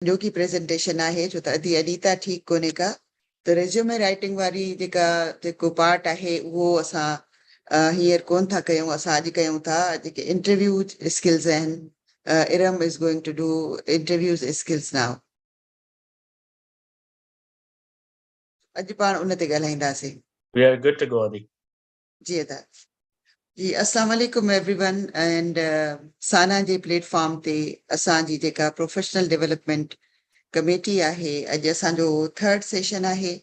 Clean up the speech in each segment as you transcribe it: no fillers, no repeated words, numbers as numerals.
जो की प्रेजेंटेशन आहे जो त अदी अनीता ठीक कोने का त रेज्यूमे राइटिंग वारी जेका जेको पार्ट आहे वो असां हींअर कोन था कयूं असां अॼु कयूं था जेके इंटरव्यू स्किल्स आहिनि Iram is going to do interviews skills now अॼु पाण उन ते ॻाल्हाईंदासीं We are good to go, Adi. जी अदा जी अस्सलाम वालेकुम एवरीवन एंड साना जे प्लेटफॉर्म ते असांजी जेका प्रोफेशनल डेवलपमेंट कमेटी आहे अॼु असांजो थर्ड सेशन आहे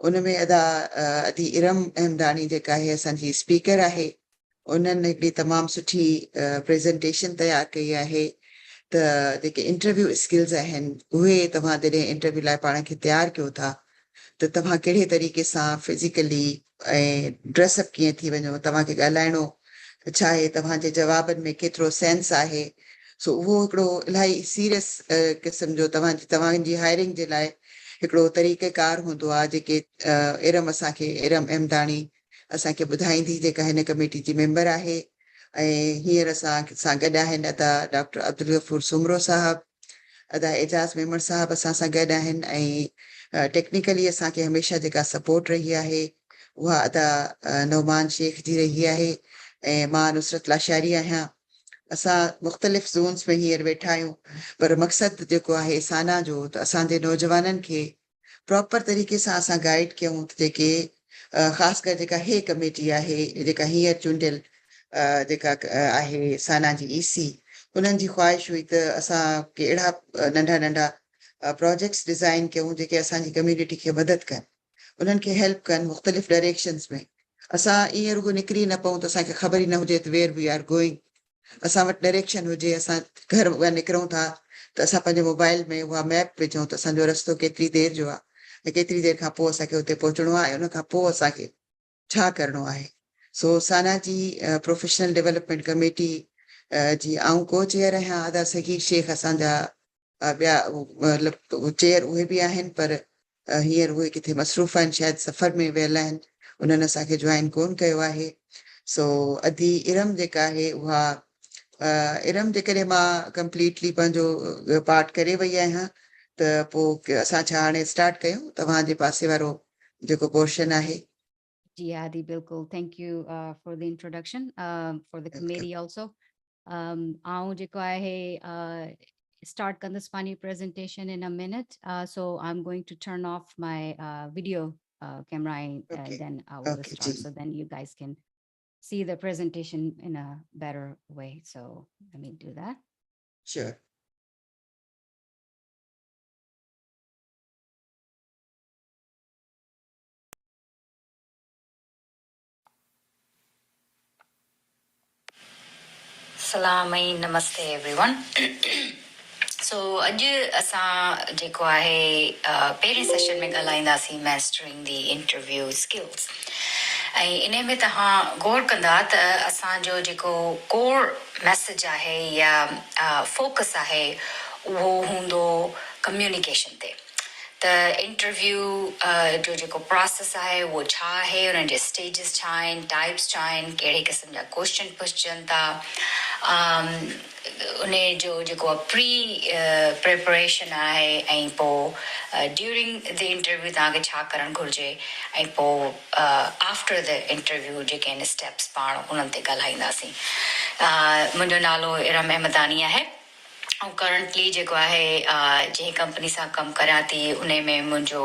उनमें अदी इरम अहमदानी जेका आहे असांजी स्पीकर आहे उन्हनि हिकिड़ी तमामु सुठी प्रेज़ेंटेशन तयारु कई आहे त जेके इंटरव्यू स्किल्स आहिनि उहे तव्हां जॾहिं इंटरव्यू लाइ पाण खे तयारु कयो था त तव्हां कहिड़े तरीक़े सां फिज़िकली ऐं ड्रेसअप कीअं थी वञो तव्हांखे ॻाल्हाइणो छा आहे तव्हांजे जवाबनि में केतिरो सेंस आहे सो उहो हिकिड़ो इलाही सीरियस क़िस्म जो तव्हांजी हायरिंग जे लाइ हिकिड़ो तरीक़ेकार हूंदो आहे जेके इरम अहमदानी असांखे ॿुधाईंदी जेका हिन कमेटी जी मेंबर आहे ऐं हींअर असां सां गॾु आहिनि अदा डॉक्टर अब्दुल गफूर सुमरो साहब अदा एजाज़ मेमण साहब असां सां गॾु आहिनि ऐं टेक्निकली असांखे हमेशह जेका सपोर्ट रही आहे उहा अदा नौमान शेख जी रही आहे ऐं मां नुसरत लाशारी आहियां असां मुख़्तलिफ़ ज़ोन्स में हींअर वेठा आहियूं पर मक़सदु जेको आहे साना जो त असांजे नौजवाननि खे प्रॉपर तरीक़े सां असां गाइड कयूं त जेके ख़ासि करे जेका हे कमेटी आहे जेका हींअर चूंडियल जेका आहे साना जी ईसी उन्हनि जी ख़्वाहिश हुई त असांखे अहिड़ा नंढा नंढा प्रोजेक्ट्स डिज़ाइन कयूं जेके असांजी कम्यूनिटी खे मदद कनि उन्हनि खे हेल्प कनि मुख़्तलिफ़ डायरेक्शन्स में असां ईअं रुगो निकिरी न पऊं त असांखे ख़बर ई न हुजे त वेयर वी आर गोइंग असां वटि डायरेक्शन हुजे असां घर निकिरूं था त असां पंहिंजे मोबाइल में उहा मैप विझूं त असांजो रस्तो केतिरी देरि जो आहे ऐं केतिरी देरि खां पोइ असांखे हुते पहुचणो आहे ऐं उन खां पोइ असांखे छा करिणो आहे सो साना जी प्रोफेशनल डेवलपमेंट कमेटी जी आऊं को चेयर आहियां अदा सगीर शेख असांजा ॿिया मतिलबु चेयर उहे बि आहिनि पर हींअर उहे किथे मसरूफ़ आहिनि शायदि सफ़र में वियल आहिनि उन्हनि असांखे जॉइन कोन कयो आहे सो अदी इरम जेका आहे उहा इरम जेकॾहिं मां कंप्लीटली पंहिंजो पार्ट करे वई आहियां त पोइ असां छा हाणे स्टार्ट कयूं तव्हांजे पासे वारो जेको पोर्शन आहे जी आदि बिल्कुल thank you for the introduction for the committee also आऊं जेको आहे start कंदसि पंहिंजी presentation in a minute so I'm going to turn off my video camera and Okay. then I will Okay, start ji. so then you guys can see the presentation in a better way so let me do that Sure. Salam and namaste everyone. So अॼु असां जेको आहे पहिरें session में ॻाल्हाईंदासीं mastering the interview skills ऐं इन में तव्हां गौर कंदा त असांजो जेको कोर मैसेज आहे या फोकस आहे उहो हूंदो कम्युनिकेशन ते त इंटरव्यू जो जेको प्रोसेस आहे उहो छा आहे उन्हनि जे स्टेजिस छा आहिनि टाइप्स छा आहिनि कहिड़े क़िस्म जा क्वेश्चन पुछजनि था उन जो जेको प्री प्रिपरेशन आहे ऐं पोइ ड्यूरिंग द इंटरव्यू तव्हांखे छा करणु घुरिजे ऐं पोइ आफ्टर द इंटरव्यू जेके आहिनि स्टेप्स पाण उन्हनि ते ॻाल्हाईंदासीं मुंहिंजो नालो इरम अहमदानी आहे ऐं करंटली जेको आहे जंहिं कंपनी सां कमु करियां थी उन में मुंहिंजो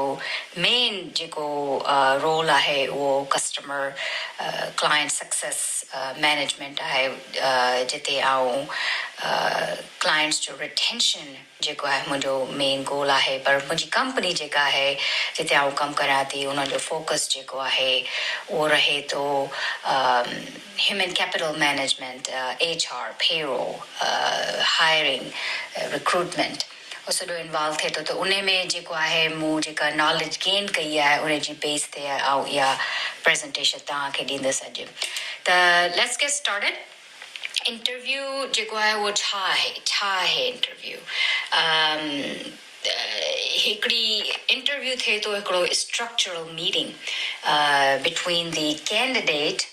मेन जेको रोल आहे उहो कस्टमर क्लाइंट सक्सेस मैनेजमेंट आहे जिते आऊं क्लाइंट्स जो रिटेंशन जेको आहे मुंहिंजो मेन गोल आहे पर मुंहिंजी कंपनी जेका आहे जिते आऊं कमु करियां थी उनजो फोकस जेको आहे उहो रहे थो human capital management, HR, payroll, hiring, recruitment उहो सॼो इन्वॉल्व थिए थो त उन में जेको आहे मूं जेका नॉलेज गेन कई आहे उन जी बेस ते आऊं इहा प्रेज़ेंटेशन तव्हांखे ॾींदसि अॼु त लेट्स गेट स्टार्टेड इंटरव्यू जेको आहे उहो छा आहे इंटरव्यू हिकिड़ी इंटरव्यू थिए थो हिकिड़ो structural meeting between the candidate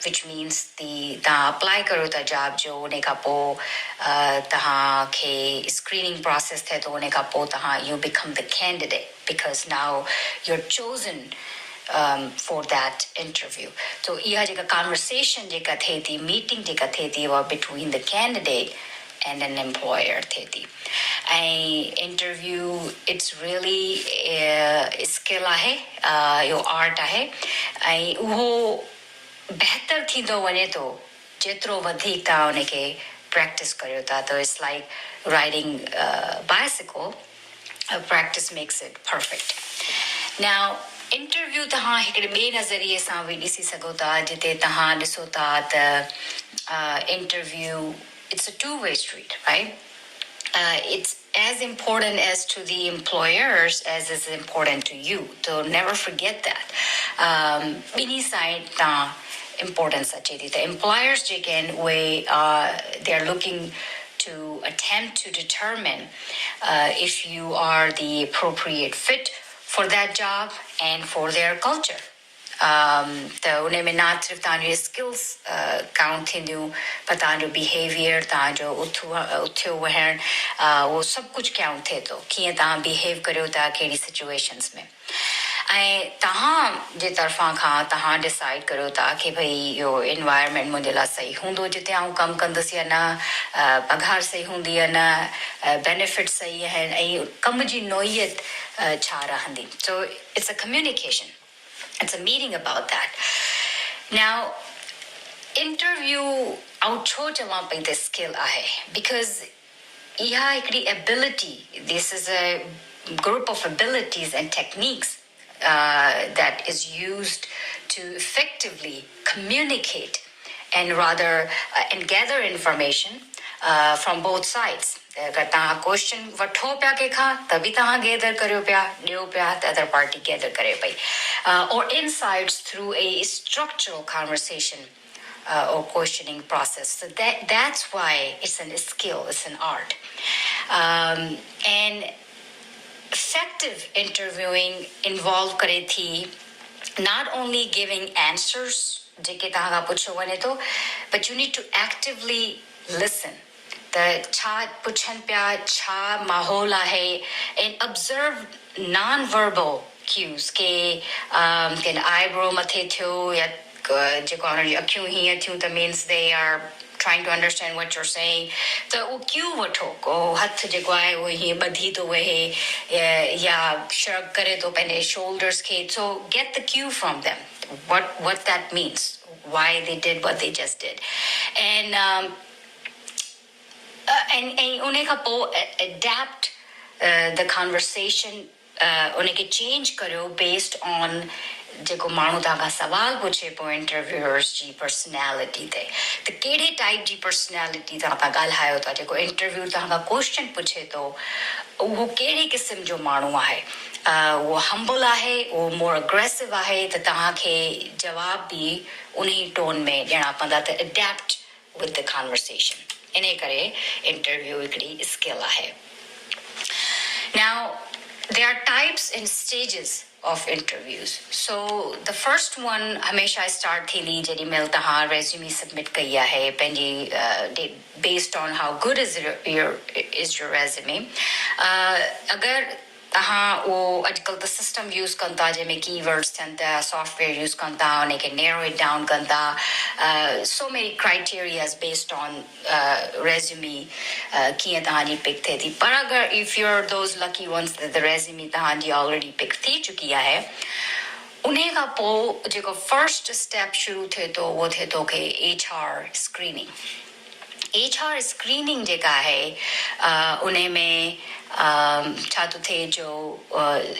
which means the apply karo ta job jo ne kapo taha ke screening process the to ne kapo taha you become the candidate because now you're chosen for that interview. So iha jeka conversation jeka the meeting jeka the was between the candidate and an employer theti. I interview it's really skill ahe your art ahe I uho बेहतर थींदो वञे थो जेतिरो वधीक तव्हां उनखे practice करियो था तो it's like riding a bicycle. Practice makes it perfect. Now interview तव्हां हिकिड़े ॿिए नज़रिए सां बि ॾिसी सघो था जिते तव्हां ॾिसो था त interview it's a two-way street, right? It's as important as to the employers as is important to you. So never forget that. Bini side ta importance achedi. The employers again they're looking to attempt to determine if you are the appropriate fit for that job and for their culture. तो उन्हें में ना सिर्फ तांजो skills count थींदियूं पर तांजो behavior तांजो उथियो वहण वो सब कुछ count थे तो कीअं तव्हां behave करियो था कहिड़ी situations में ऐं तव्हां जे तरफ़ां खां तव्हां decide करियो था कि भई इहो environment मुंहिंजे लाइ सही हूंदो जिते आउं कमु कंदसि या न पघार सही हूंदी या न benefit सही आहिनि ऐं कम जी नोयत छा रहंदी. So it's a communication. It's a meeting about that. Now, interview auto jawan pai the skill ahe because iha ekdi ability. This is a group of abilities and techniques that is used to effectively communicate and rather and gather information from both sides. अगर तव्हां question वठो पिया कंहिंखां त बि तव्हां gather करियो पिया ॾियो पिया त अदर पार्टी गेदर करे पई or insights through a structural conversation or questioning process. So that's why it's a skill, it's an art. And effective interviewing involve करे थी not only giving answers जेके तव्हां खां पुछो वञे थो but you need to actively listen. The cha puchan pya cha mahol ahe and observe non-verbal cues ke can eyebrow mathe thyo ya jeko akyu hi thyu that means they are trying to understand what you're saying. So cue watho ko hath jeko hai wo hi badhi to we ya shrug kare to pene shoulders ke. So get the cue from them what that means, why they did what they just did. And उन्हें का पो adapt the conversation उन्हें के change करो based on जेको माण्हू तव्हां सवाल पुछे पो interviewers जी personality ते त कहिड़े type जी personality तव्हां ॻाल्हायो था जेको interview तव्हां question पुछे थो उहो कहिड़े क़िस्म जो माण्हू आहे वो humble आहे वो more aggressive आहे त तव्हांखे जवाब बि उन्ही tone में ॾियणा पवंदा त adapt with the conversation. इन करे interview हिकिड़ी skill आहे. Now there are types and stages of interviews. So the first one हमेशा start थींदी जेॾी महिल तव्हां resume submit कई आहे पंहिंजी based on how good is your resume. अगर तव्हां उहो अॼुकल्ह त सिस्टम यूज़ कनि था जंहिंमें कीवर्ड्स थियनि था सॉफ्टवेयर यूज़ कनि था उनखे narrow it down कनि था so many criterias based on resume कीअं तव्हांजी पिक थिए थी पर अगरि if you're those lucky ones that the resume तव्हांजी already पिक थी चुकी आहे उन खां पोइ जेको first step शुरू थिए थो उहो थिए थो कि HR screening. HR screening जेका आहे उन में छा थो थिए जो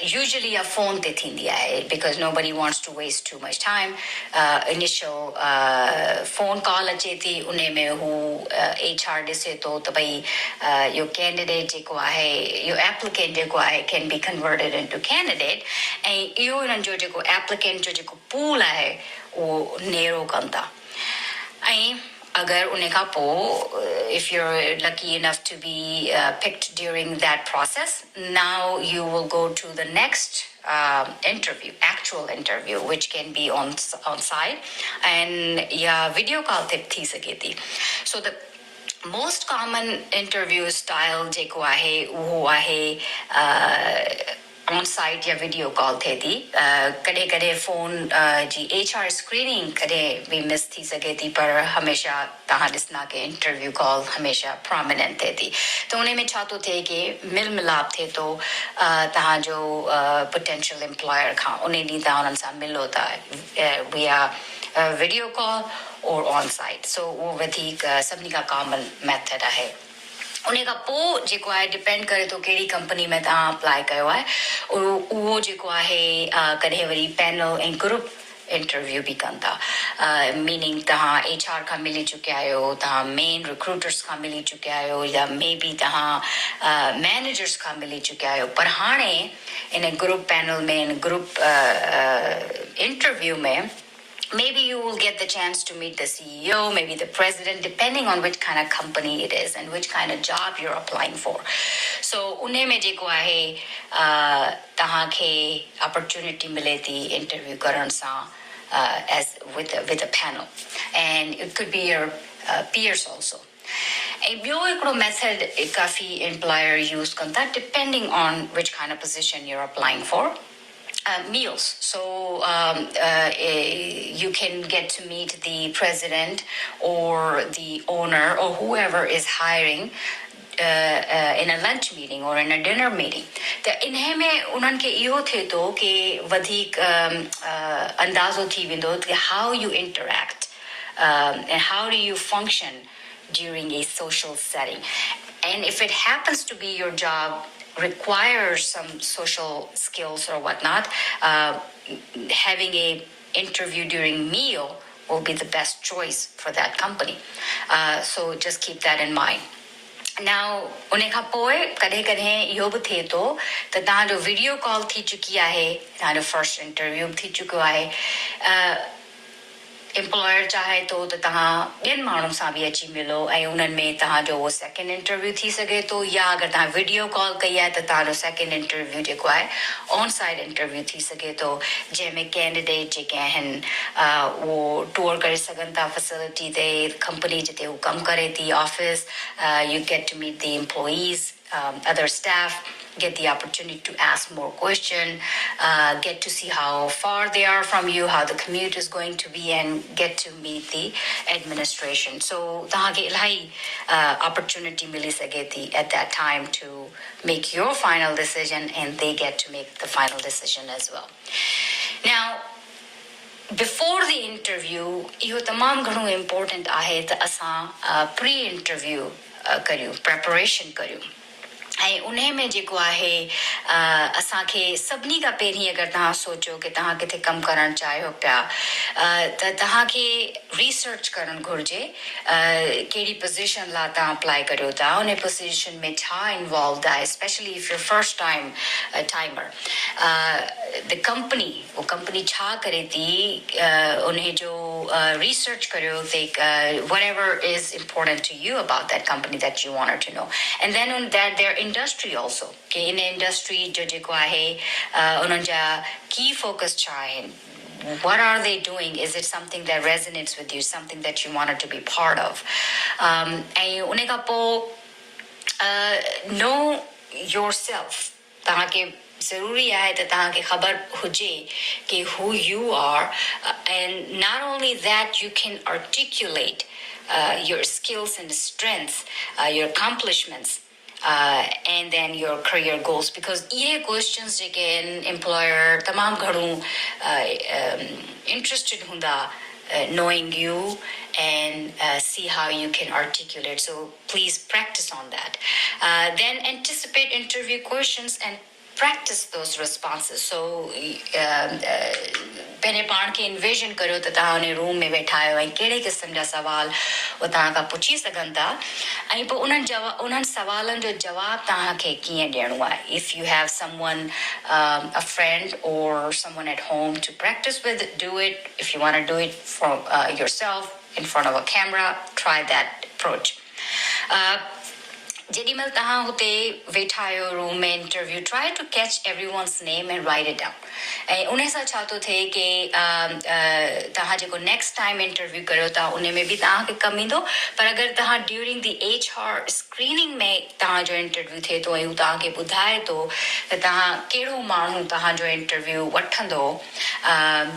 usually a phone ते थींदी आहे because nobody wants to waste too much time. Initial phone call अचे थी उन में हू HR ॾिसे थो त भई your candidate जेको आहे your applicant जेको आहे can be converted into candidate ऐं इहो हिननि जो जेको applicant जो जेको pool आहे उहो narrow कनि था ऐं अगर उन्हें का पो if you're lucky enough to be picked during that process now you will go to the next interview, actual interview, which can be on site and yeah, video call thi saketi. So the most common interview style जेको आहे वो आहे on site या video call थे थी कड़े कड़े phone जी HR screening कड़े भी miss थी सके थी पर हमेशा तहाँ डिस्ना के interview call हमेशा prominent थे थी तो उन्हें में चाहते थे कि मिल मिलाप थे तो तहाँ जो potential employer खा उन्हें नहीं था उन्हें सा मिल होता via video call or on site. So वो वधिक सभी का common method है उन्हें का पो जेको आहे डिपेंड करे तो केड़ी कंपनी में तहां अप्लाई कयो आहे और वो जेको आहे कॾहिं वरी पैनल ऐं ग्रुप इंटरव्यू भी कंदा मीनिंग तहां HR खां मिली चुकिया आहियो तहां मेन रिक्रूटर्स खां मिली चुकिया आहियो या मे बी तहां मैनेजर्स खां मिली चुकिया आहियो पर हाणे इन ग्रुप पैनल में इन ग्रुप इंटरव्यू में maybe you will get the chance to meet the CEO, maybe the president, depending on which kind of company it is and which kind of job you're applying for. So, unhe mein jeko aahe, tahan ke opportunity mile thi interview karan sa as with a panel, and it could be your peers also. A bio method kafi employer use kanta depending on which kind of position you're applying for. Meals. So you can get to meet the president or the owner or whoever is hiring in a lunch meeting or in a dinner meeting. The इन्हें में उन्हन के इहो थे तो कि वधिक अंदाज़ो थी विंदो कि how you interact and how do you function during a social setting. And if it happens to be your job requires some social skills or whatnot, having a interview during meal will be the best choice for that company. So just keep that in mind. Now, उन्हें खां पोइ कॾहिं कॾहिं इहो बि थिए थो त तव्हांजो video call थी चुकी आहे तव्हांजो फर्स्ट इंटरव्यू थी चुको आहे employer चाहे तो तहां ॿियनि माण्हुनि सां बि अची मिलो ऐं उन्हनि में तव्हांजो वो सेकेंड इंटरव्यू थी सघे थो या अगरि तव्हां वीडियो कॉल कई आहे त तव्हांजो सेकेंड इंटरव्यू जेको आहे ऑन साइट इंटरव्यू थी सघे थो जंहिंमें कैंडिडेट जेके आहिनि उहो टूर करे सघनि था फैसिलिटी ते कंपनी जिते हू कमु करे थी office you get to meet the employees other staff, get the opportunity to ask more questions, get to see how far they are from you, how the commute is going to be, and get to meet the administration. So, tahanke ilahi opportunity mili sageti at that time to make your final decision, and they get to make the final decision as well. Now, before the interview, iho tamam ghano important ahe ta asan pre-interview karyu, preparation karyu. ऐं उन्हें में जेको आहे असांखे सभिनी खां पहिरीं अगरि तव्हां सोचो कि तव्हां किथे कमु करणु चाहियो पिया त तव्हांखे रिसर्च करणु घुरिजे कहिड़ी पोज़ीशन लाइ तव्हां अप्लाई करियो था उन पोज़ीशन में छा इन्वॉल्वड आहे specially if you first timer the company वो कंपनी छा करे थी उन जो research करियो ते whatever is important to you about that company that you wanted to know and then on that their industry also कि इन industry जो जेको आहे उन्हनि जा key focus छा आहिनि what are they doing is it something that resonates with you something that you wanted to be part of ऐं उन खां पोइ know yourself तव्हांखे ज़रूरी आहे त तव्हांखे ख़बर हुजे कि who you are and not only that you can articulate your skills and strengths your accomplishments and then your career goals because ये questions जेके employer तमाम घणो interested हूंदा knowing you and see how you can articulate so please practice on that then anticipate interview questions and practice those responses. So, पहले पाण के envision करो तो तां उन्हें room में बैठा हो ऐं केड़े किस्म जा सवाल वो तां का पुछी सघन था ऐं पोइ उन्हनि सवालनि जो जवाब तां के कीअं ॾियणो आहे if you have someone a friend or someone at home to practice with do it if you want to do it for yourself in front of a camera try that approach Jedimal taha hote veठायो room में interview, try to catch everyone's name and write it down. उन्हें सा चाहते थे कि ताहा जो next time interview करो ता उन्हें में भी ताहा के कमी दो, पर अगर ताहा during the HR screening में ताहा जो interview थे तो यू ताहा के बुधाए तो ताहा केड़ो मानू ताहा जो interview वठंदो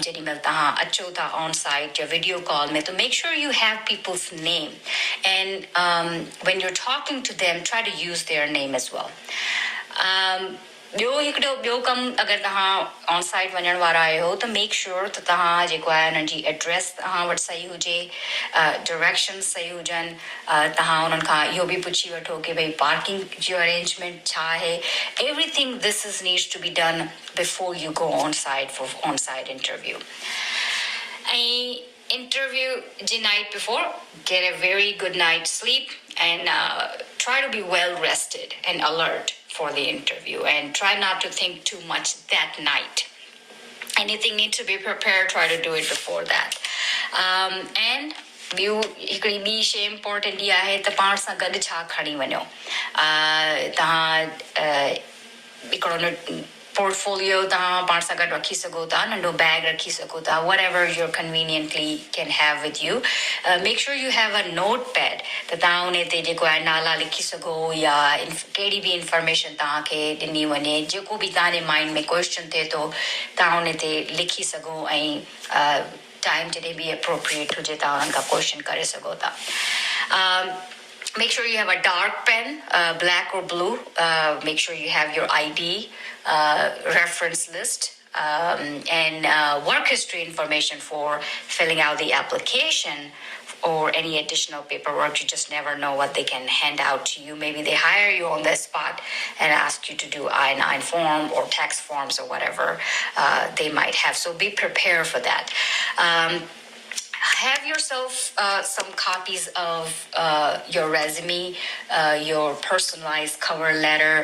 जडिमल ताहा अचो ता on site या video call में, तो make sure you have people's name, and when you're talking to them try to use their name as well. ॿियो कम अगर तव्हां ऑन साइट वञण वारा आहियो त मेक श्योर त तव्हां जेको आहे हुननि जी एड्रेस तव्हां वटि सही हुजे, डायरेक्शन सही हुजनि, तव्हां हुननि खां इहो बि पुछी वठो कि भई पार्किंग जो अरेंजमेंट छा आहे. Everything this is needs to be done before you go on site for on site interview. ऐं interview the night before, get a very good night's sleep, and try to be well rested and alert for the interview, and try not to think too much that night. Anything needs to be prepared, try to do it before that. And ॿियूं हिकिड़ी ॿी शइ important इहा आहे त पाण सां गॾु छा खणी वञो. तव्हां हिकिड़ो portfolio तव्हां पाण सां गॾु रखी सघो था, नंढो बैग रखी सघो था, whatever you conveniently can have with you. Make sure you have a notepad त तव्हां उन ते जेको आहे नाला लिखी सघो या कहिड़ी बि इंफॉर्मेशन तव्हांखे ॾिनी वञे, जेको बि तव्हांजे माइंड में क्वेश्चन थिए थो तव्हां उन ते लिखी सघो ऐं टाइम जॾहिं बि appropriate हुजे तव्हां उन्हनि खां क्वेश्चन करे सघो था. Make sure you have a dark pen, black or blue. Make sure you have your ID, reference list, and work history information for filling out the application or any additional paperwork. You just never know what they can hand out to you. Maybe they hire you on the spot and ask you to do I-9 form or tax forms or whatever they might have. So be prepared for that. Have yourself some copies of your resume, your personalized cover letter.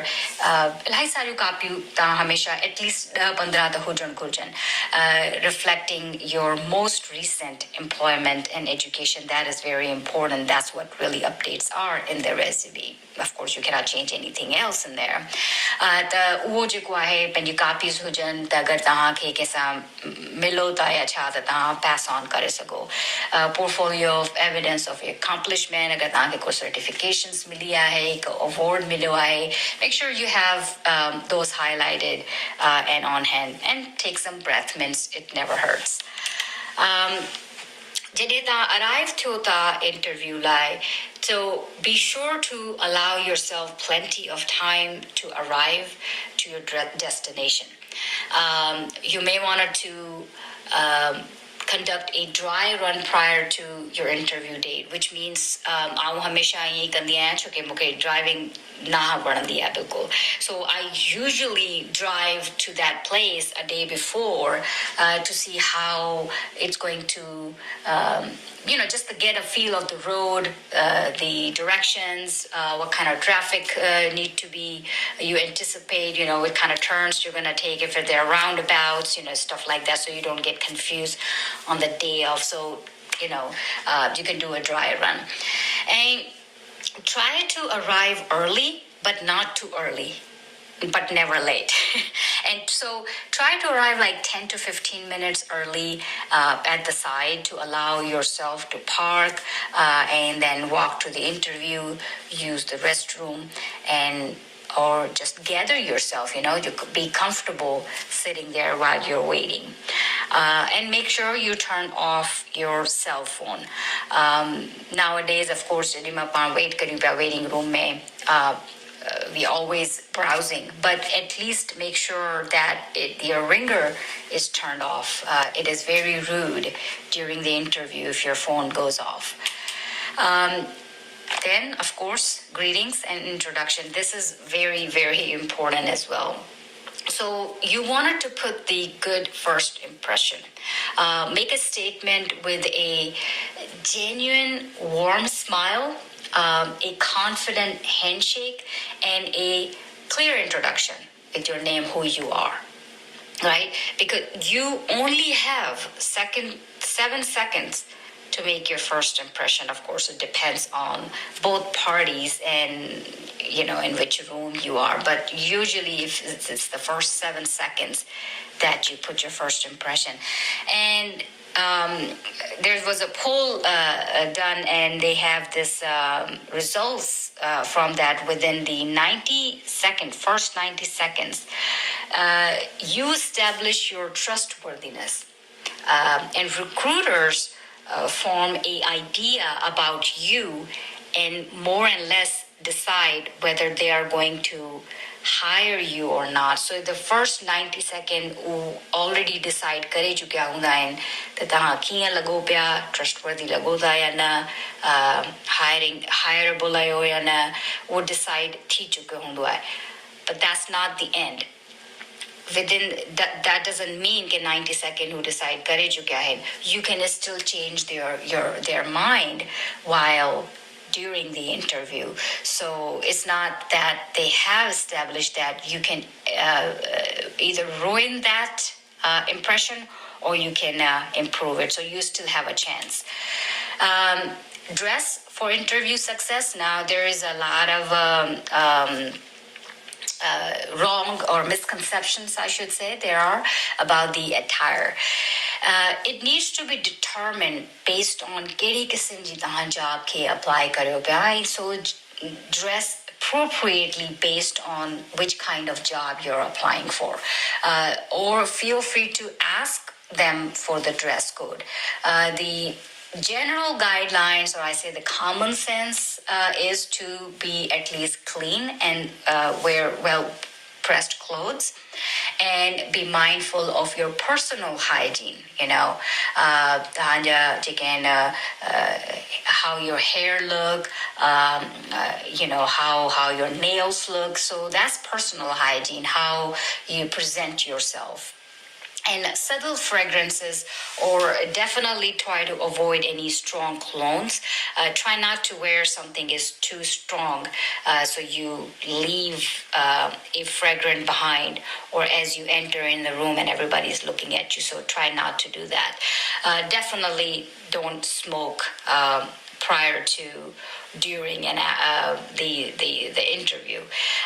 इलाही सारियूं कापियूं तव्हां हमेशा at least 10-15 त हुजण घुर्जनि, reflecting your most recent employment and education. That is very important. That's what really updates are in the resume. Of course, you cannot change anything else in there. त उहो जेको आहे पंहिंजी copies हुजनि त अगरि तव्हांखे कंहिंसां मिलो था या छा त तव्हां pass on करे सघो. Portfolio of evidence of accomplishment, अगर तव्हांखे कोई certifications मिली आहे, हिकु award मिलियो आहे, make sure you have those highlighted and on hand, and take some breath mints. It never hurts. जॾहिं तव्हां arrive थियो था interview लाइ, so be sure to allow yourself plenty of time to arrive to your destination. You may want to conduct a dry run prior to your interview date, which means आऊं हमेशा ईअं कंदी आहियां छो कि मूंखे ड्राइविंग न वणंदी आहे बिल्कुलु. So I usually drive to that place a day before to see how it's going to just to get a feel of the road, the directions, what kind of traffic need to be, you anticipate, what kind of turns you're going to take, if there are roundabouts, stuff like that, so you don't get confused on the day of. So, you can do a dry run. And try to arrive early, but not too early, but never late. And so try to arrive like 10 to 15 minutes early at the site to allow yourself to park and then walk to the interview, use the restroom, or just gather yourself, you could be comfortable sitting there while you're waiting. And make sure you turn off your cell phone. Nowadays, of course, waiting room mein, we always browsing, but at least make sure that your ringer is turned off. It is very rude during the interview if your phone goes off. Then, of course, greetings and introduction. This is very, very important as well. So you wanted to put the good first impression. Make a statement with a genuine, warm smile, a confident handshake, and a clear introduction with your name, who you are, right? Because you only have 7 seconds to make your first impression. Of course, it depends on both parties and, in which room you are. But usually, if it's the first 7 seconds that you put your first impression. And there was a poll done, and they have this results from that within the first 90 seconds. You establish your trustworthiness. And recruiters form an idea about you and more and less decide whether they are going to hire you or not. So the first 90 second already decide kare chukya hunda hain that ha kiyan lago pya trustworthy lago da ya na hireable ayo ya na wo decide thi chukya hunda hai. But that's not the end. Within that doesn't mean that 90 second who decide kare chukya hai, you can still change their mind while during the interview. So it's not that they have established that you can either ruin that impression or you can improve it. So you still have a chance. Dress for interview success. Now there is a lot of wrong or misconceptions, I should say, there are about the attire. It needs to be determined based on keri kisim ji tahan job ke apply karyo pya. So dress appropriately based on which kind of job you're applying for. Or feel free to ask them for the dress code. The general guidelines, or I say the common sense, is to be at least clean and wear well-pressed clothes, and be mindful of your personal hygiene. How your hair look, how your nails look. So that's personal hygiene, how you present yourself. And subtle fragrances, or definitely try to avoid any strong colognes. Try not to wear something is too strong, so you leave a fragrance behind, or as you enter in the room and everybody's looking at you. So try not to do that. Definitely don't smoke prior to, during, and the interview,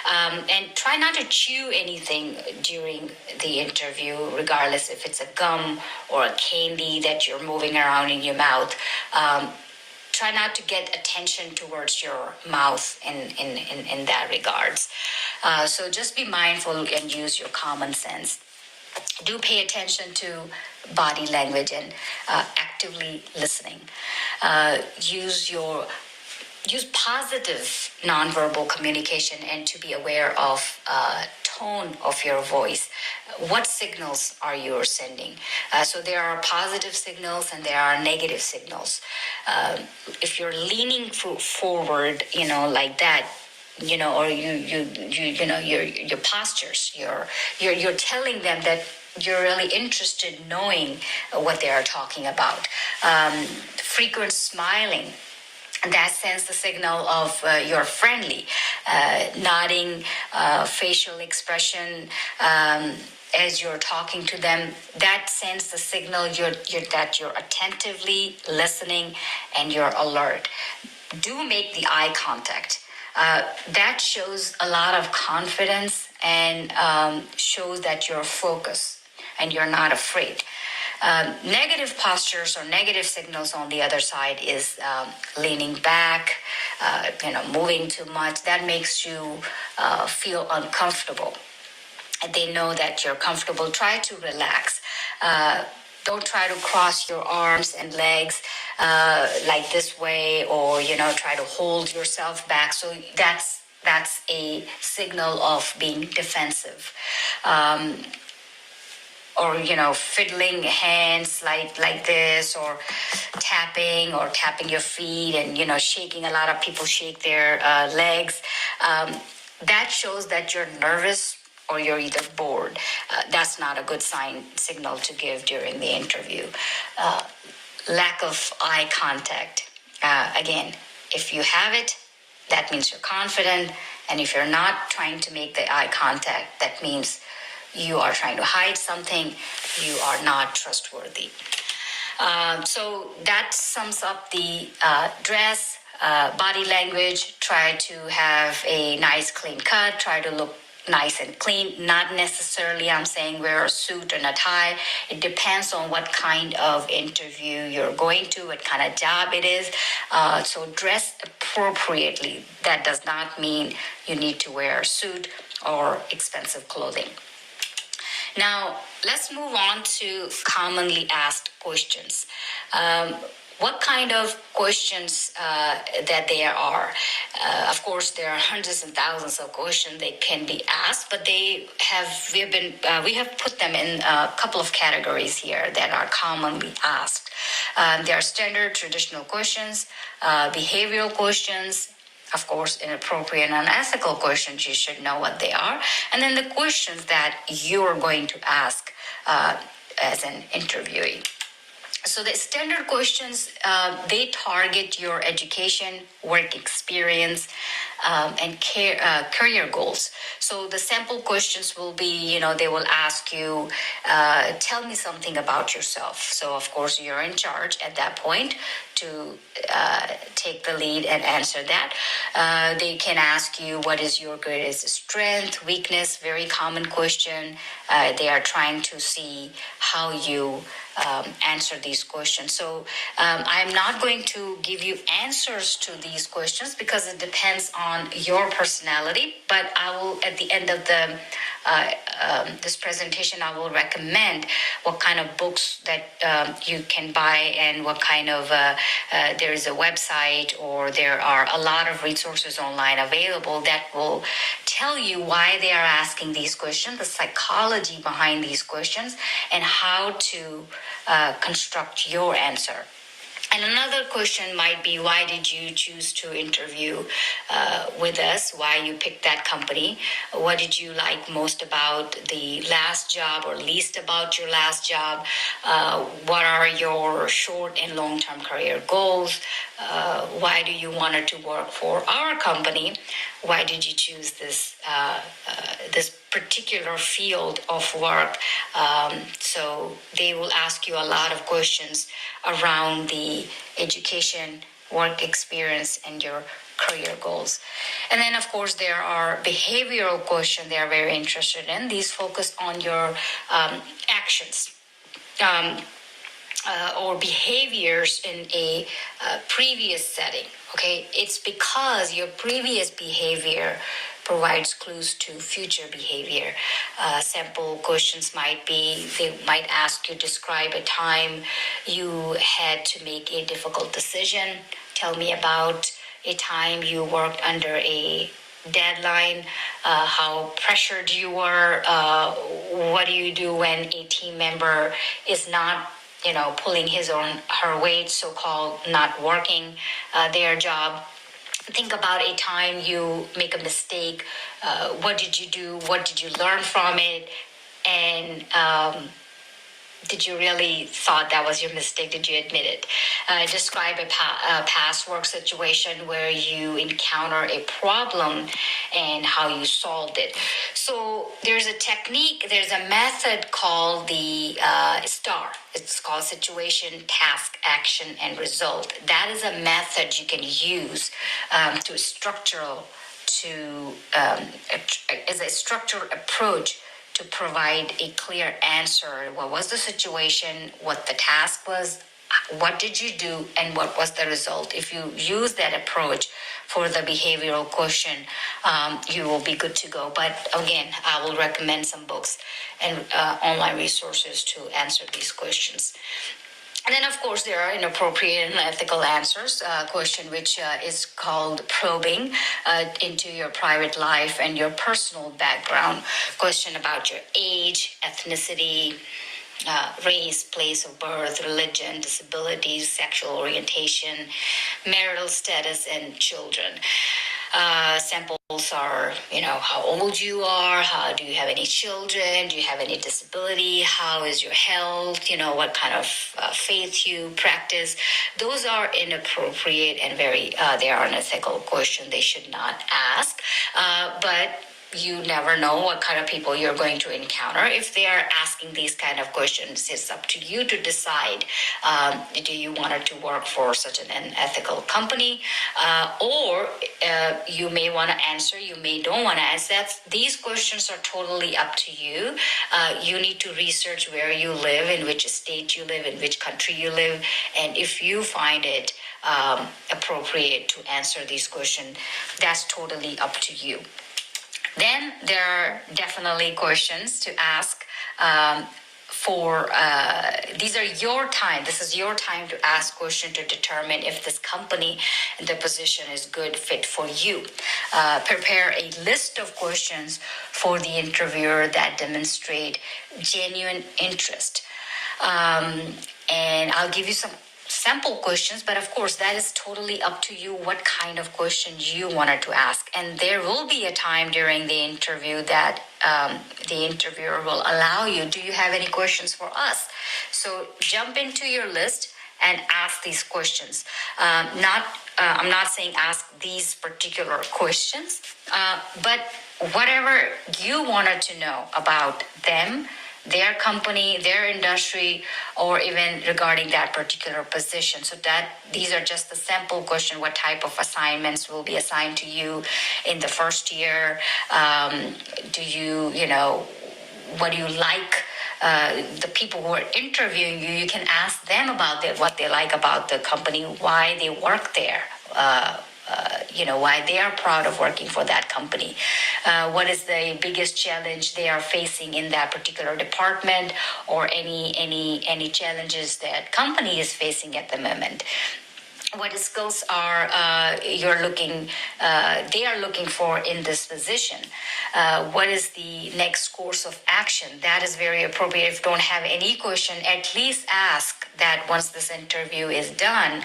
and try not to chew anything during the interview, regardless if it's a gum or a candy that you're moving around in your mouth. Try not to get attention towards your mouth in that regards. So just be mindful and use your common sense. Do pay attention to body language and actively listening. Use positive nonverbal communication, and to be aware of tone of your voice. What signals are you sending? So there are positive signals and there are negative signals. If you're leaning forward, like that, or your postures, you're telling them that you're really interested in knowing what they are talking about. Frequent smiling, that sends the signal of you're friendly. Nodding, facial expression, as you're talking to them, that sends the signal that you're attentively listening and you're alert. Do make the eye contact. That shows a lot of confidence and shows that you're focused and you're not afraid. Negative postures or negative signals on the other side is leaning back, moving too much. That makes you feel uncomfortable. And they know that you're comfortable. Try to relax. Don't try to cross your arms and legs like this way, or try to hold yourself back. So that's a signal of being defensive. Or fiddling hands like this, or tapping your feet, and shaking. A lot of people shake their legs. That shows that you're nervous or you're either bored. That's not a good signal to give during the interview. Lack of eye contact. Again, if you have it, that means you're confident, and if you're not trying to make the eye contact, that means you are trying to hide something. You are not trustworthy. So that sums up the dress, body language. Try to have a nice clean cut. Try to look nice and clean. Not necessarily I'm saying wear a suit and a tie. It depends on what kind of interview you're going to, what kind of job it is. So dress appropriately. That does not mean you need to wear a suit or expensive clothing. Now, let's move on to commonly asked questions. What kind of questions that there are? Of course, there are hundreds and thousands of questions that can be asked, but we have put them in a couple of categories here that are commonly asked. There are standard traditional questions, behavioral questions, of course, inappropriate and unethical questions, you should know what they are. And then the questions that you're going to ask as an interviewee. So the standard questions, they target your education, work experience, and career goals. So the sample questions will be, they will ask you, tell me something about yourself. So of course you're in charge at that point to take the lead and answer that. They can ask you what is your greatest strength, weakness, very common question. They are trying to see how you answer these questions. So I'm not going to give you answers to these questions because it depends on your personality, but I will, at the end of the this presentation, I will recommend what kind of books that you can buy and what kind of, there is a website or there are a lot of resources online available that will tell you why they are asking these questions, the psychology behind these questions, and how to construct your answer. And another question might be, why did you choose to interview with us? Why you picked that company? What did you like most about the last job or least about your last job? What are your short and long-term career goals? Why do you want to work for our company? Why did you choose this this particular field of work? So they will ask you a lot of questions around the education, work experience, and your career goals. And then, of course, there are behavioral questions they are very interested in. These focus on your actions. Or behaviors in a previous setting. Okay, it's because your previous behavior provides clues to future behavior. Sample questions might be, they might ask you describe a time you had to make a difficult decision. Tell me about a time you worked under a deadline, how pressured you were, what do you do when a team member is not pulling his or her weight, so-called not working their job. Think about a time you make a mistake. What did you do? What did you learn from it? And did you really thought that was your mistake? Did you admit it? Describe a past work situation where you encounter a problem and how you solved it. So there's a technique, there's a method called the STAR. It's called situation, task, action, and result. That is a method you can use to as a structured approach to provide a clear answer. What was the situation, what the task was, what did you do, and what was the result? If you use that approach for the behavioral question, you will be good to go. But again, I will recommend some books and online resources to answer these questions. And then, of course, there are inappropriate and unethical answers. Question which is called probing into your private life and your personal background. Question about your age, ethnicity, race, place of birth, religion, disabilities, sexual orientation, marital status, and children. Samples are, how old you are, how do you have any children, do you have any disability, how is your health, what kind of faith you practice. Those are inappropriate and very, they are unethical questions they should not ask. But you never know what kind of people you're going to encounter. If they are asking these kind of questions, it's up to you to decide, do you want to work for such an unethical company, or you may want to answer, you may don't want to answer. These questions are totally up to you. You need to research where you live, in which state you live, in which country you live, and if you find it appropriate to answer these questions, that's totally up to you. Then there are definitely questions to ask these are your time. This is your time to ask questions to determine if this company and the position is good fit for you. Prepare a list of questions for the interviewer that demonstrate genuine interest. And I'll give you some sample questions, but of course that is totally up to you what kind of questions you wanted to ask. And there will be a time during the interview that the interviewer will allow you, do you have any questions for us? So jump into your list and ask these questions. I'm not saying ask these particular questions, but whatever you wanted to know about them, their company, their industry, or even regarding that particular position. So that these are just the sample question. What type of assignments will be assigned to you in the first year? What do you like? The people who are interviewing you, you can ask them about what they like about the company, why they work there. Why they are proud of working for that company. What is the biggest challenge they are facing in that particular department, or any challenges that company is facing at the moment. What skills are they are looking for in this position? What is the next course of action? That is very appropriate. If you don't have any question, at least ask that once this interview is done,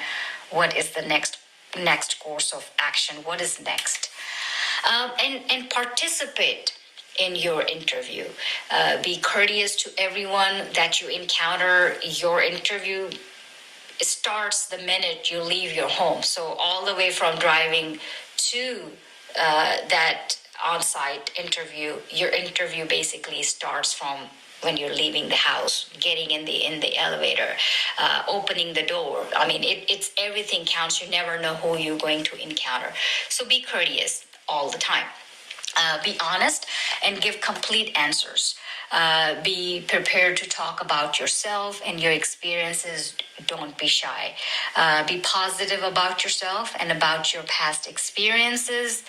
what is the next course of action? What is next? And participate in your interview. Be courteous to everyone that you encounter. Your interview starts the minute you leave your home. So all the way from driving to that on-site interview, your interview basically starts from when you're leaving the house, getting in the elevator, opening the door. I mean, it's everything counts. You never know who you're going to encounter. So be courteous all the time. Be honest and give complete answers. Be prepared to talk about yourself and your experiences. Don't be shy. Be positive about yourself and about your past experiences.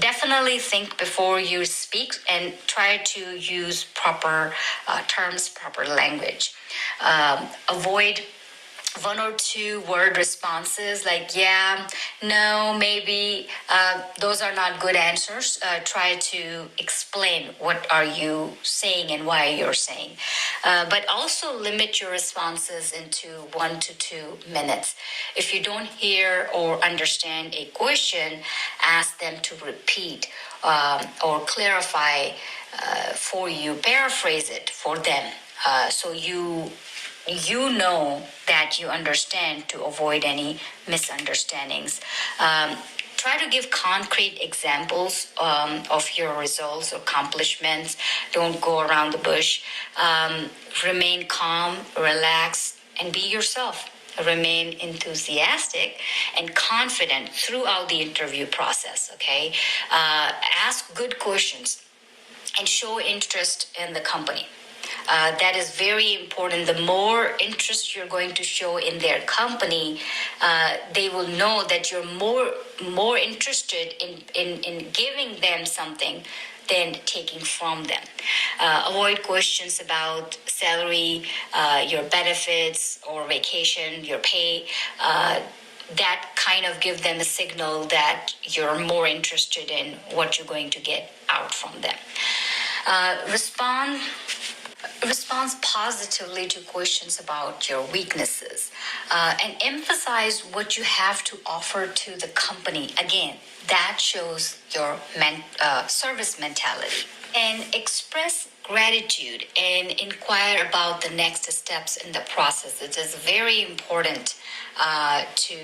Definitely think before you speak and try to use proper terms, proper language. Avoid one or two word responses like yeah, no, maybe. Those are not good answers. Try to explain what are you saying and why you're saying. But also limit your responses into 1 to 2 minutes. If you don't hear or understand a question, ask them to repeat or clarify for you, paraphrase it for them. So you know that you understand, to avoid any misunderstandings. Try to give concrete examples of your results, accomplishments. Don't go around the bush. Remain calm, relax, and be yourself. Remain enthusiastic and confident throughout the interview process, okay? Ask good questions and show interest in the company. That is very important. The more interest you're going to show in their company, they will know that you're more interested in giving them something than taking from them. Avoid questions about salary, your benefits, or vacation, your pay. That kind of give them a signal that you're more interested in what you're going to get out from them. Responds positively to questions about your weaknesses, and emphasize what you have to offer to the company. Again, that shows your service mentality. And express gratitude and inquire about the next steps in the process. It is very important to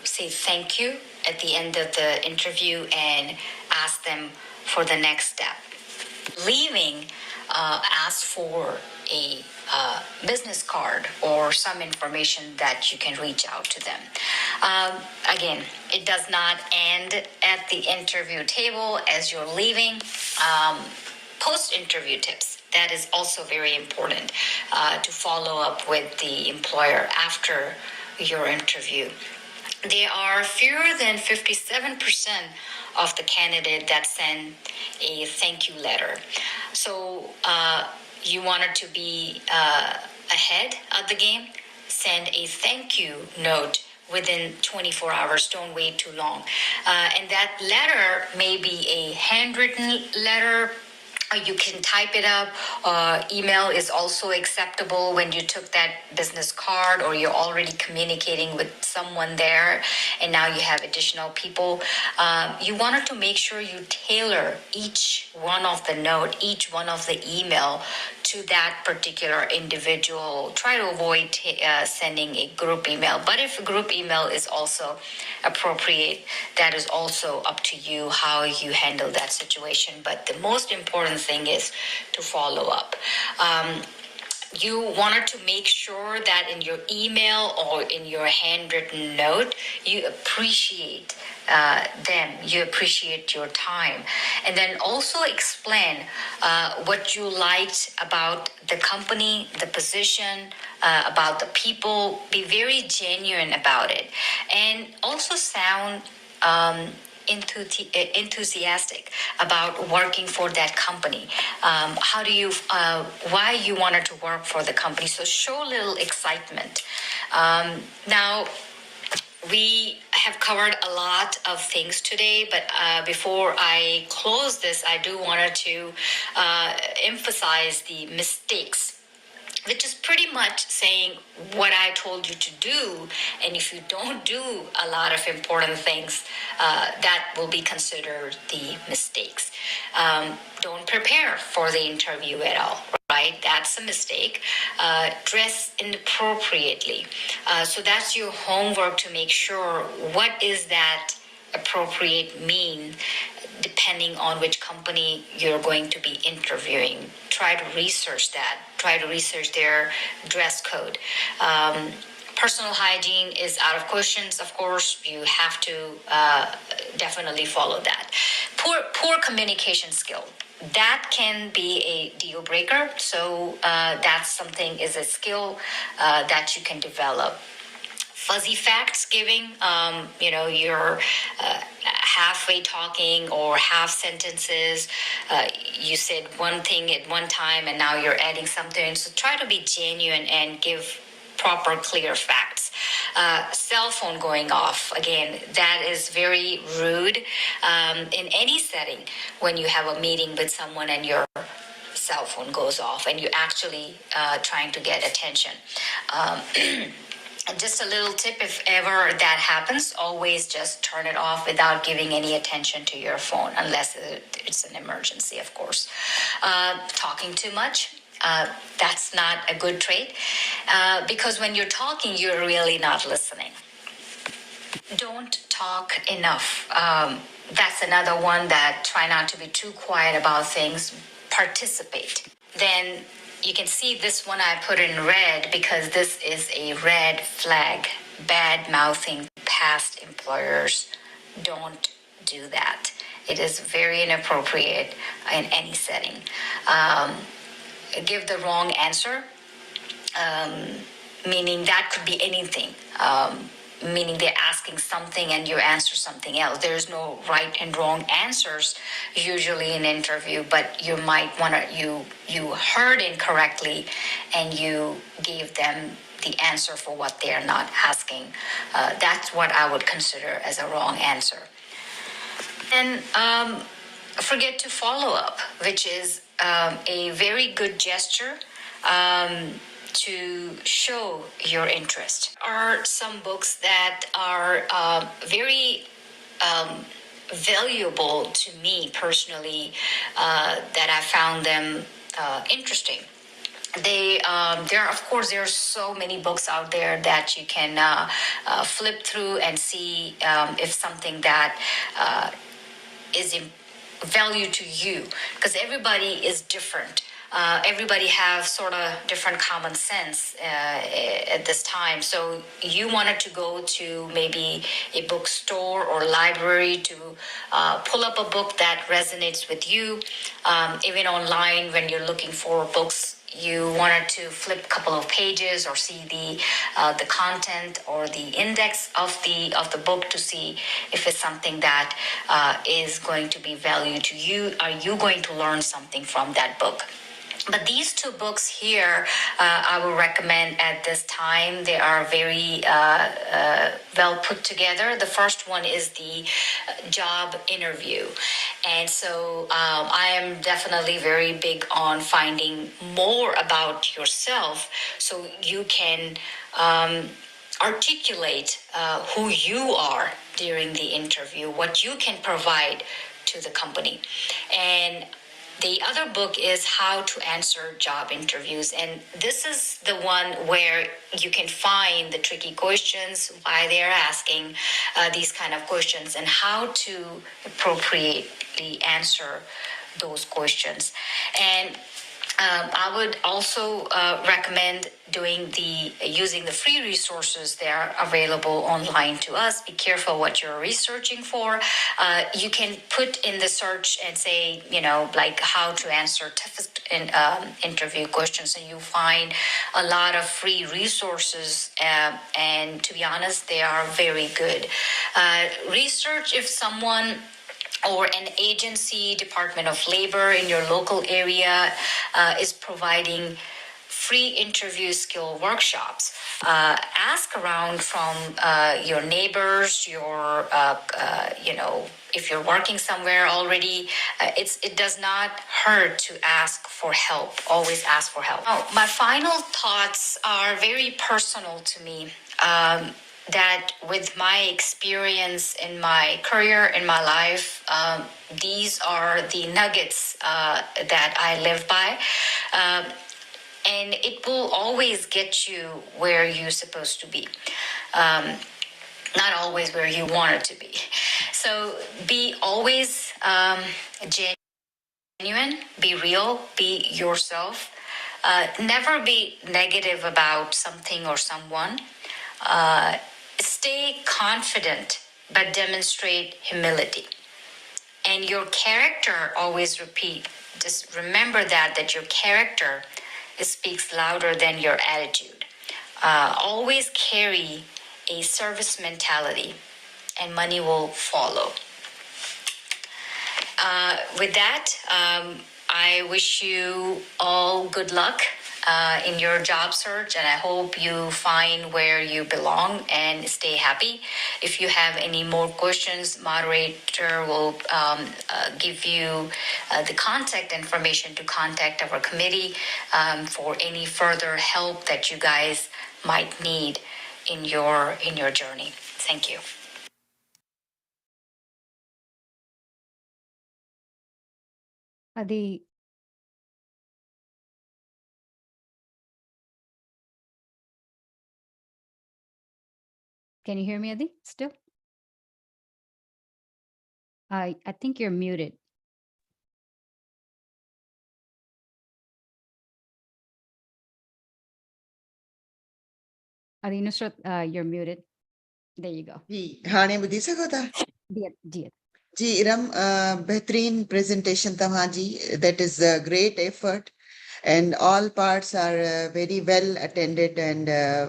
say thank you at the end of the interview and ask them for the next step. Leaving, ask for a business card or some information that you can reach out to them. Again, it does not end at the interview table as you're leaving. Post-interview tips. That is also very important to follow up with the employer after your interview. There are fewer than 57% of the candidate that send a thank you letter. So you wanted to be ahead of the game, send a thank you note within 24 hours. Don't wait too long. And that letter may be a handwritten letter. You can type it up. Email is also acceptable when you took that business card or you're already communicating with someone there and now you have additional people. You wanted to make sure you tailor each one of the note, each one of the email to that particular individual. Try to avoid sending a group email. But if a group email is also appropriate, that is also up to you how you handle that situation. But the most important thing is to follow up. You wanted to make sure that in your email or in your handwritten note, you appreciate them, you appreciate your time. And then also explain what you liked about the company, the position, about the people. Be very genuine about it. And also sound enthusiastic about working for that company. How do you, why you wanted to work for the company? So show a little excitement. Now, we have covered a lot of things today, but before I close this, I do wanted to emphasize the mistakes, which is pretty much saying what I told you to do. And if you don't do a lot of important things, that will be considered the mistakes. Don't prepare for the interview at all, right? That's a mistake. Dress inappropriately. So that's your homework to make sure what is that appropriate mean depending on which company you're going to be interviewing. Try to research that. Try to research their dress code. Personal hygiene is out of questions, of course. You have to definitely follow that. Poor communication skill. That can be a deal breaker. So that's something, is a skill that you can develop. Fuzzy facts giving, you're halfway talking or half sentences. You said one thing at one time and now you're adding something. So try to be genuine and give proper, clear facts. Cell phone going off, again, that is very rude in any setting when you have a meeting with someone and your cell phone goes off and you're actually trying to get attention. And just a little tip, if ever that happens, always just turn it off without giving any attention to your phone, unless it's an emergency, of course. Talking too much, that's not a good trait, because when you're talking, you're really not listening. Don't talk enough. That's another one that try not to be too quiet about things. Participate. Then you can see this one I put in red because this is a red flag. Bad mouthing past employers. Don't do that. It is very inappropriate in any setting. Give the wrong answer, meaning that could be anything. Meaning they're asking something and you answer something else. There's no right and wrong answers usually in interview, but you might want to, you heard incorrectly and you gave them the answer for what they're not asking. That's what I would consider as a wrong answer. And forget to follow up, which is a very good gesture. To show your interest. Are some books that are very valuable to me personally, that I found them interesting. There are so many books out there that you can flip through and see if something that is value to you, because everybody is different. Everybody have sort of different common sense at this time. So you wanted to go to maybe a bookstore or library to pull up a book that resonates with you. Even online, when you're looking for books, you wanted to flip a couple of pages or see the content or the index of the book to see if it's something that is going to be value to you. Are you going to learn something from that book? But these two books here, I will recommend at this time. They are very well put together. The first one is the job interview. And so I am definitely very big on finding more about yourself so you can articulate who you are during the interview, what you can provide to the company. And the other book is How to Answer Job Interviews. And this is the one where you can find the tricky questions, why they're asking these kind of questions, and how to appropriately answer those questions. And I would also recommend using the free resources that are available online to us. Be careful what you're researching for. You can put in the search and say, like how to answer toughest interview questions, and you find a lot of free resources. And to be honest, they are very good. Research if someone or an agency, Department of Labor in your local area is providing free interview skill workshops. Ask around from your neighbors, if you're working somewhere already, it does not hurt to ask for help. Always ask for help. Now, my final thoughts are very personal to me. That with my experience in my career, in my life, these are the nuggets that I live by. And it will always get you where you're supposed to be. Not always where you want it to be. So be always genuine, be real, be yourself. Never be negative about something or someone. Stay confident, but demonstrate humility. And your character, always repeat, just remember that your character speaks louder than your attitude. Always carry a service mentality, and money will follow. With that, I wish you all good luck in your job search, and I hope you find where you belong and stay happy. If you have any more questions, moderator will give you the contact information to contact our committee for any further help that you guys might need in your journey. Thank you. Adi, can you hear me, Adi, still? I think you're muted. Adi Nusrat, you're muted. There you go. जी हाणे ॿुधी सघो था जी जी इरम बेहतरीन presentation तव्हांजी that is a great effort and all parts are very well attended and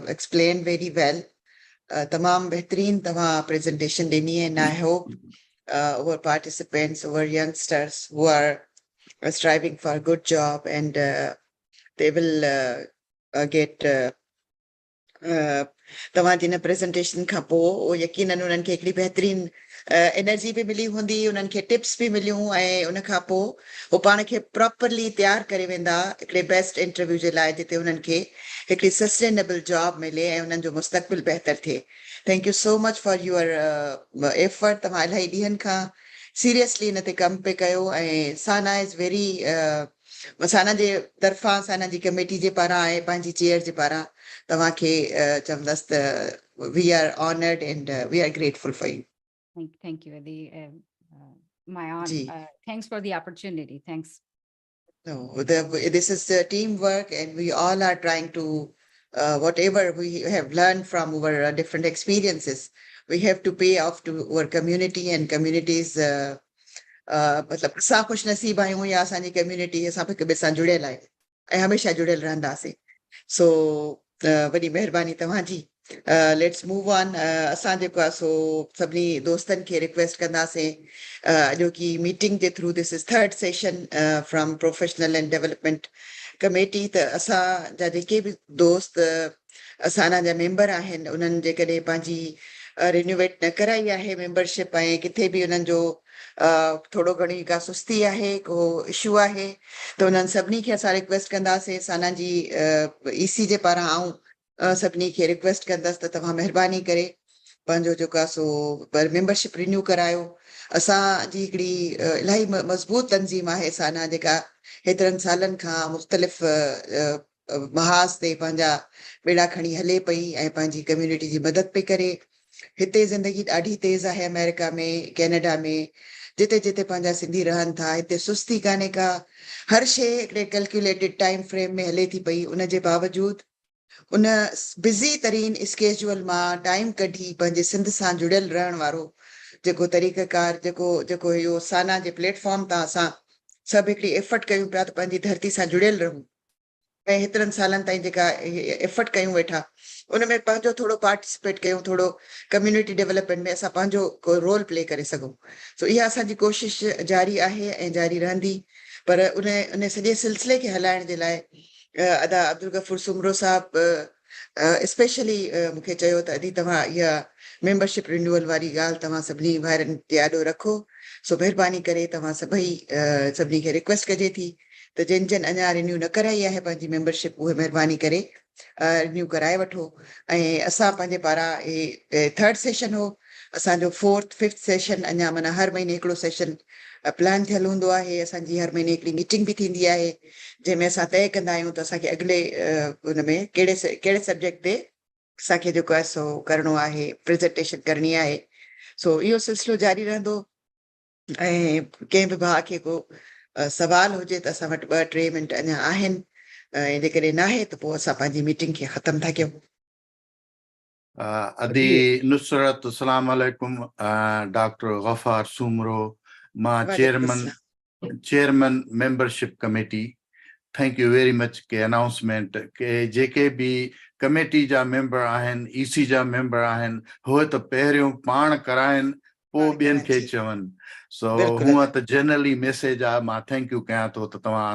explained very well. तमाम बेहतरीन तव्हां presentation ॾिनी and I hope our participants, our youngsters who are striving for a good job and they will get तव्हांजी हिन presentation खां पोइ उहो यकीनन उन्हनि खे हिकिड़ी बहितरीन एनर्जी बि मिली हूंदी, उन्हनि खे टिप्स बि मिलियूं ऐं उन खां पोइ उहो पाण खे प्रॉपरली तयारु करे वेंदा हिकिड़े बेस्ट इंटरव्यू जे लाइ जिते उन्हनि खे हिकिड़ी सस्टेनेबल जॉब मिले ऐं उन्हनि जो मुस्तक़बिल बहितर थिए. Thank you so much for your effort. तव्हां इलाही ॾींहंनि खां सीरियसली हिन ते कमु पिया कयो ऐं साना इज़ वेरी साना जे तरफ़ां साना जी कमेटी जे पारां ऐं पंहिंजी चेयर जे पारां तव्हांखे चवंदसि त we are honoured and we are grateful for you. Thank you, Adi. my honor. Ji. Thanks for the opportunity. Thanks. No, this is teamwork, and we all are trying to, whatever we have learned from our different experiences, we have to pay off to our community and communities. मतलब असां खुश नसीब आहियूं या असांजी community असां हिक ॿिए सां जुड़ियल आहे ऐं हमेशह जुड़ियल रहंदासीं सो वॾी महिरबानी तव्हांजी लेट्स मूव ऑन असां जेको आहे सो सभिनी दोस्तनि खे रिक्वेस्ट कंदासीं अॼोकी meeting J through this is third session from professional and development committee त असांजा जेके बि दोस्त असांजा जा मेंबर आहिनि उन्हनि जेकॾहिं पंहिंजी रिन्यूवेट न कराई आहे मेंबरशिप ऐं किथे बि उन्हनि जो थोरो घणी का सुस्ती आहे को इशू आहे त उन्हनि सभिनी खे असां रिक्वेस्ट कंदासीं साना जी ईसी जे पारां आऊं सभिनी खे रिक्वेस्ट कंदसि त तव्हां महिरबानी करे पंहिंजो जेको आहे सो मेंबरशिप रिन्यू करायो असांजी हिकिड़ी इलाही मज़बूत तंज़ीम आहे साना जेका हेतिरनि सालनि खां मुख़्तलिफ़ महाज़ ते पंहिंजा बेड़ा खणी हले पई ऐं पंहिंजी कम्यूनिटी जी मदद पई करे हिते ज़िंदगी ॾाढी तेज़ आहे अमेरिका में कैनेडा में जिते जिते पंहिंजा सिंधी रहनि था हिते सुस्ती कान्हे का हर शइ हिकिड़े कैलकुलेटेड टाइम फ्रेम में हले थी पई उन जे बावजूदि उन बिज़ी तरीन स्केजुअल मां टाइम कढी पंहिंजे सिंध सां जुड़ियल रहण वारो जेको तरीक़ेकार जेको इहो साना जे प्लेटफॉर्म तां असां सभु हिकिड़ी एफर्ट कयूं पिया त पंहिंजी धरती सां जुड़ियल रहूं ऐं हेतिरनि सालनि ताईं जेका एफर्ट कयूं वेठा उनमें पंहिंजो थोरो पार्टिसिपेट कयूं थोरो कम्युनिटी डेवलपमेंट में असां पंहिंजो को रोल प्ले करे सघूं सो इहा असांजी कोशिश जारी आहे ऐं जारी रहंदी पर उन सॼे सिलसिले खे हलाइण जे लाइ अदा अब्दुल गफूर सुमरो साहब स्पेशली मूंखे चयो त अदी तव्हां इहा मेंबरशिप रिन्यूअल वारी ॻाल्हि तव्हां सभिनी भाइरनि जे आॾो रखो सो महिरबानी करे तव्हां सभिनी खे रिक्वेस्ट कजे थी त जिन जिन अञा रिन्यू न कराई आहे पंहिंजी मेंबरशिप उहे महिरबानी करे रिन्यू कराए वठो ऐं असां पंहिंजे पारां हे थर्ड सेशन हो असांजो फोर्थ फिफ्थ सेशन अञा माना हर महीने हिकिड़ो सेशन प्लान थियल हूंदो आहे असांजी हर महीने हिकिड़ी मीटिंग बि थींदी आहे जंहिंमें असां तय कंदा आहियूं त असांखे अॻिले हुन में कहिड़े सब्जेक्ट ते असांखे जेको आहे सो करिणो आहे प्रेज़ेंटेशन करणी आहे सो इहो सिलसिलो जारी रहंदो ऐं कंहिं बि भाउ खे को सवाल हुजे त असां वटि 2-3 मिंट अञा आहिनि ऐं जेकॾहिं न आहे त पोइ असां पंहिंजी मीटिंग खे ख़तमु था कयूं अदी नुसरत अस्सलाम वालेकुम डॉक्टर गफार सुमरो मां chairman membership committee thank you very much के अनाउंसमेंट के जेके भी कमेटी जा मेंबर आहिनि ईसी जा मेंबर आहिनि हो त पहिरियों पाण कराइनि पोइ ॿियनि खे चवनि सो हूअं त जनरली मैसेज आहे मां थैंक यू कयां थो त तव्हां